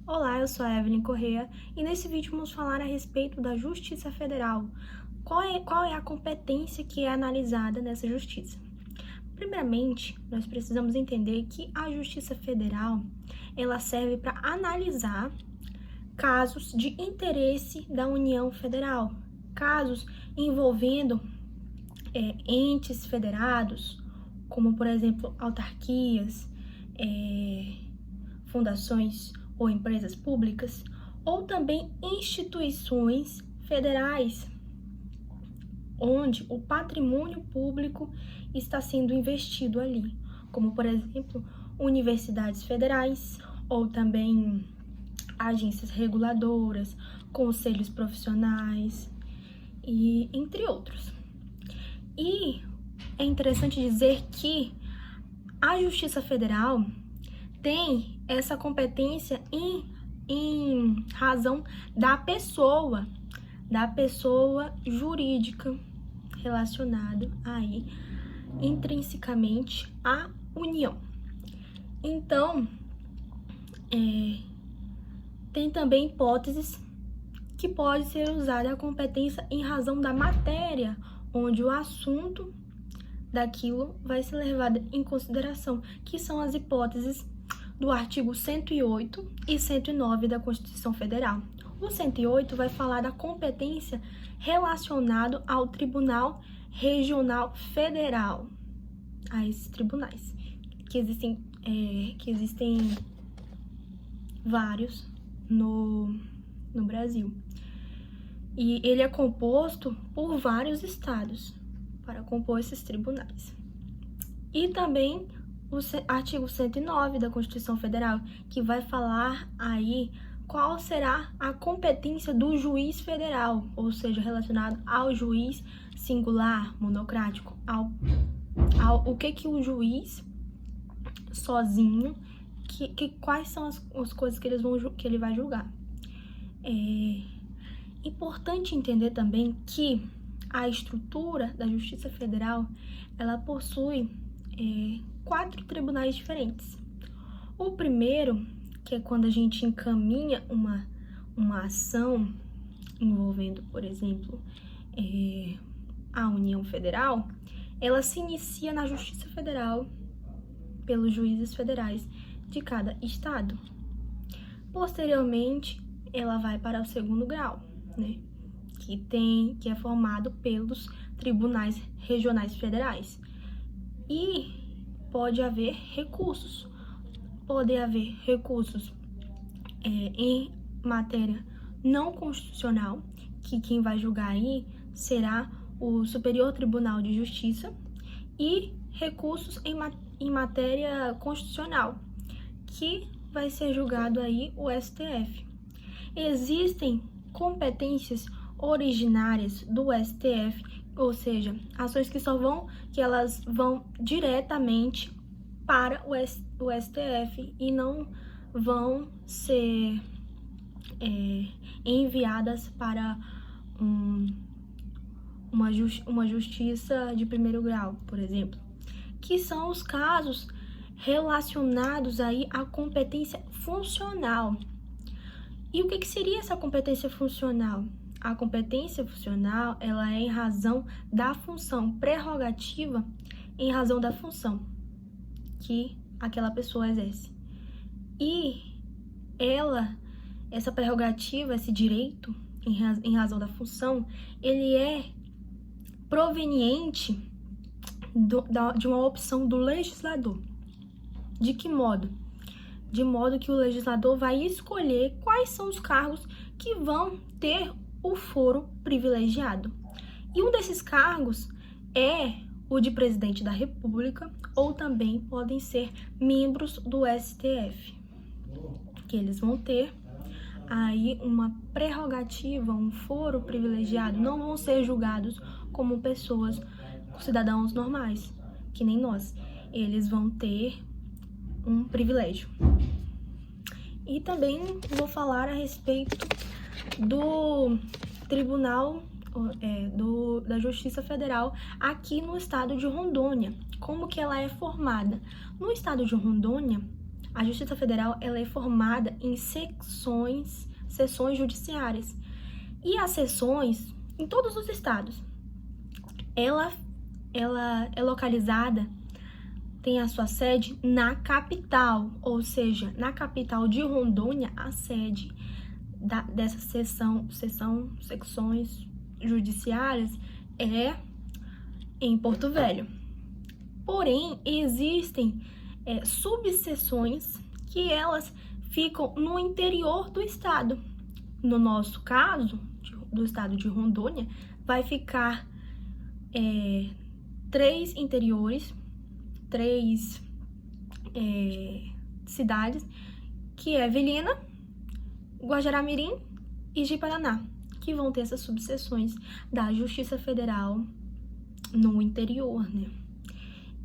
Olá, eu sou a Evelyn Corrêa e nesse vídeo vamos falar a respeito da Justiça Federal. Qual é a competência que é analisada nessa justiça? Primeiramente, nós precisamos entender que a Justiça Federal ela serve para analisar casos de interesse da União Federal, casos envolvendo entes federados, como por exemplo autarquias, fundações ou empresas públicas, ou também instituições federais, onde o patrimônio público está sendo investido ali, como por exemplo universidades federais, ou também agências reguladoras, conselhos profissionais, e entre outros. E é interessante dizer que a Justiça Federal tem essa competência em razão da pessoa jurídica relacionada aí intrinsecamente à União. Então, tem também hipóteses que pode ser usada a competência em razão da matéria, onde o assunto daquilo vai ser levado em consideração, que são as hipóteses do artigo 108 e 109 da Constituição Federal. O 108 vai falar da competência relacionada ao Tribunal Regional Federal, a esses tribunais, que existem vários no Brasil. E ele é composto por vários estados para compor esses tribunais. E também o artigo 109 da Constituição Federal, que vai falar aí qual será a competência do juiz federal, ou seja, relacionado ao juiz singular, monocrático, o que o juiz sozinho, quais são as coisas que ele vai julgar. É importante entender também que a estrutura da Justiça Federal, ela possui 4 tribunais diferentes. O primeiro, que é quando a gente encaminha uma ação envolvendo, por exemplo, a União Federal, ela se inicia na Justiça Federal pelos juízes federais de cada estado. Posteriormente, ela vai para o segundo grau, né? Que é formado pelos tribunais regionais federais. E pode haver recursos. Podem haver recursos em matéria não constitucional, que quem vai julgar aí será o Superior Tribunal de Justiça, e recursos em matéria constitucional, que vai ser julgado aí o STF. Existem competências originárias do STF, ou seja, ações que elas vão diretamente para o STF e não vão ser enviadas para uma justiça de primeiro grau, por exemplo, que são os casos relacionados aí à competência funcional. E o que seria essa competência funcional? A competência funcional, ela é em razão da função prerrogativa, em razão da função que aquela pessoa exerce. E essa prerrogativa, esse direito, em razão da função, ele é proveniente de uma opção do legislador. De que modo? De modo que o legislador vai escolher quais são os cargos que vão ter o foro privilegiado. E um desses cargos é o de presidente da República, ou também podem ser membros do STF, que eles vão ter aí uma prerrogativa, um foro privilegiado, não vão ser julgados como pessoas, cidadãos normais, que nem nós. Eles vão ter um privilégio. E também vou falar a respeito do Tribunal da Justiça Federal aqui no estado de Rondônia. Como que ela é formada? No estado de Rondônia, A Justiça Federal, ela é formada em sessões judiciárias. E as sessões, em todos os estados, ela é localizada, tem a sua sede na capital, ou seja, na capital de Rondônia, a sede dessa secções judiciárias é em Porto Velho. Porém, existem subseções que elas ficam no interior do estado. No nosso caso, do estado de Rondônia, vai ficar 3 interiores, 3 cidades, que é Vilhena, Guajará-Mirim e Ji-Paraná, que vão ter essas subseções da Justiça Federal no interior, né?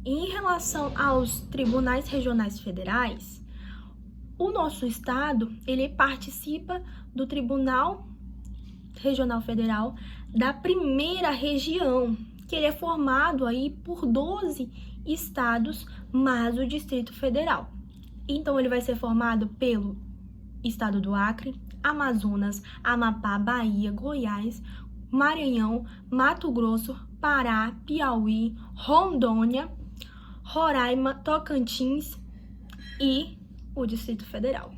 Em relação aos tribunais regionais federais, o nosso estado, ele participa do Tribunal Regional Federal da primeira região, que ele é formado aí por 12 estados, mais o Distrito Federal. Então, ele vai ser formado pelo estado do Acre, Amazonas, Amapá, Bahia, Goiás, Maranhão, Mato Grosso, Pará, Piauí, Rondônia, Roraima, Tocantins e o Distrito Federal.